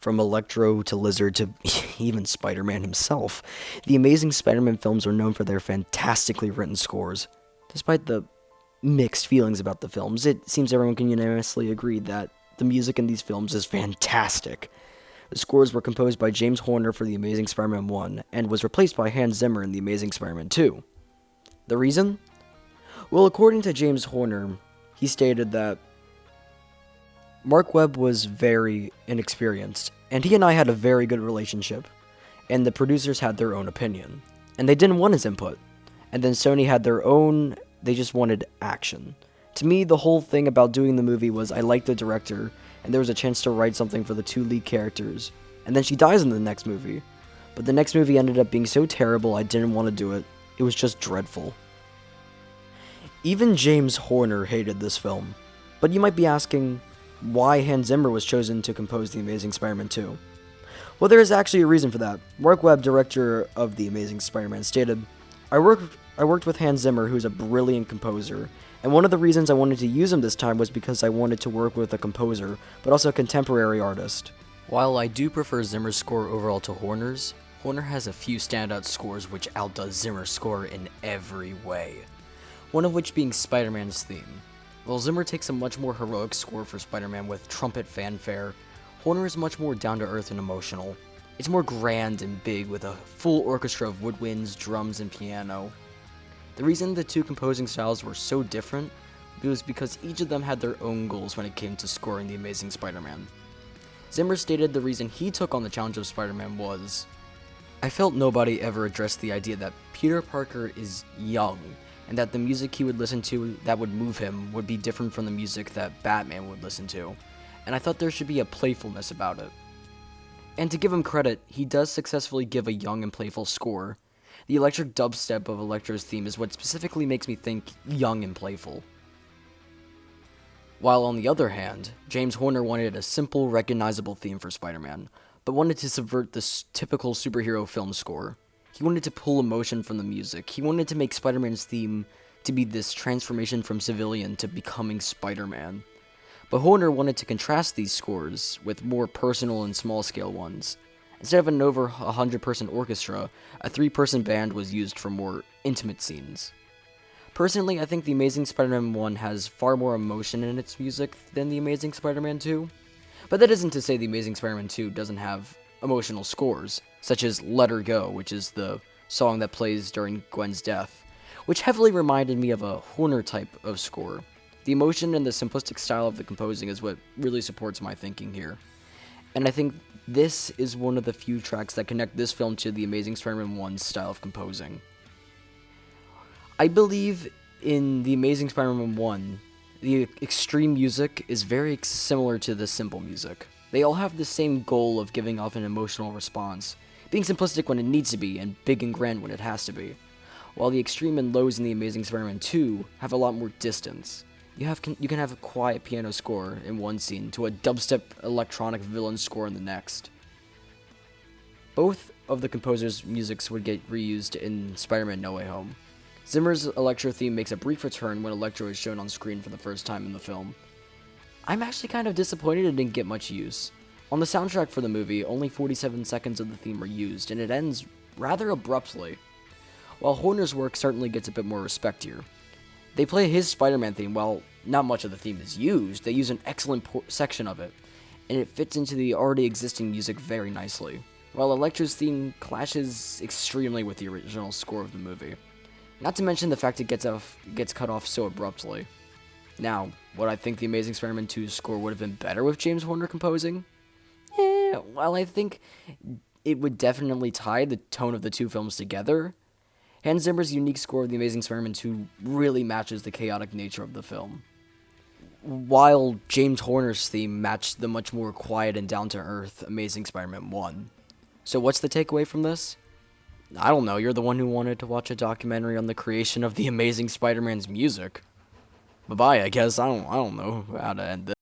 From Electro to Lizard to even Spider-Man himself, the Amazing Spider-Man films are known for their fantastically written scores. Despite the mixed feelings about the films, it seems everyone can unanimously agree that the music in these films is fantastic. The scores were composed by James Horner for The Amazing Spider-Man 1 and was replaced by Hans Zimmer in The Amazing Spider-Man 2. The reason? Well, according to James Horner, he stated that Mark Webb was very inexperienced, and he and I had a very good relationship, and the producers had their own opinion, and they didn't want his input. And then Sony had their own, they just wanted action. To me, the whole thing about doing the movie was I liked the director, and there was a chance to write something for the two lead characters, and then she dies in the next movie. But the next movie ended up being so terrible I didn't want to do it. It was just dreadful. Even James Horner hated this film. But you might be asking why Hans Zimmer was chosen to compose The Amazing Spider-Man 2. Well, there is actually a reason for that. Mark Webb, director of The Amazing Spider-Man, stated, I worked with Hans Zimmer, who's a brilliant composer, and one of the reasons I wanted to use him this time was because I wanted to work with a composer, but also a contemporary artist. While I do prefer Zimmer's score overall to Horner's, Horner has a few standout scores which outdoes Zimmer's score in every way. One of which being Spider-Man's theme. While Zimmer takes a much more heroic score for Spider-Man with trumpet fanfare, Horner is much more down-to-earth and emotional. It's more grand and big with a full orchestra of woodwinds, drums, and piano. The reason the two composing styles were so different was because each of them had their own goals when it came to scoring The Amazing Spider-Man. Zimmer stated the reason he took on the challenge of Spider-Man was, I felt nobody ever addressed the idea that Peter Parker is young, and that the music he would listen to that would move him would be different from the music that Batman would listen to, and I thought there should be a playfulness about it. And to give him credit, he does successfully give a young and playful score. The electric dubstep of Electro's theme is what specifically makes me think young and playful. While on the other hand, James Horner wanted a simple, recognizable theme for Spider-Man, but wanted to subvert this typical superhero film score. He wanted to pull emotion from the music. He wanted to make Spider-Man's theme to be this transformation from civilian to becoming Spider-Man. But Horner wanted to contrast these scores with more personal and small-scale ones. Instead of an over 100-person orchestra, a 3-person band was used for more intimate scenes. Personally, I think The Amazing Spider-Man 1 has far more emotion in its music than The Amazing Spider-Man 2. But that isn't to say The Amazing Spider-Man 2 doesn't have emotional scores, such as Let Her Go, which is the song that plays during Gwen's death, which heavily reminded me of a Horner type of score. The emotion and the simplistic style of the composing is what really supports my thinking here. And I think this is one of the few tracks that connect this film to The Amazing Spider-Man 1's style of composing. I believe in The Amazing Spider-Man 1, the extreme music is very similar to the simple music. They all have the same goal of giving off an emotional response, being simplistic when it needs to be and big and grand when it has to be. While the extreme and lows in The Amazing Spider-Man 2 have a lot more distance. You can have a quiet piano score in one scene to a dubstep electronic villain score in the next. Both of the composer's musics would get reused in Spider-Man No Way Home. Zimmer's Electro theme makes a brief return when Electro is shown on screen for the first time in the film. I'm actually kind of disappointed it didn't get much use. On the soundtrack for the movie, only 47 seconds of the theme are used, and it ends rather abruptly. While Horner's work certainly gets a bit more respect here. They play his Spider-Man theme while not much of the theme is used. They use an excellent section of it, and it fits into the already existing music very nicely, while Electro's theme clashes extremely with the original score of the movie. Not to mention the fact it gets cut off so abruptly. Now, would I think The Amazing Spider-Man 2's score would have been better with James Horner composing? Well, I think it would definitely tie the tone of the two films together. Hans Zimmer's unique score of The Amazing Spider-Man 2 really matches the chaotic nature of the film, while James Horner's theme matched the much more quiet and down-to-earth Amazing Spider-Man 1. So what's the takeaway from this? I don't know, you're the one who wanted to watch a documentary on the creation of The Amazing Spider-Man's music. Bye-bye, I guess. I don't know how to end this.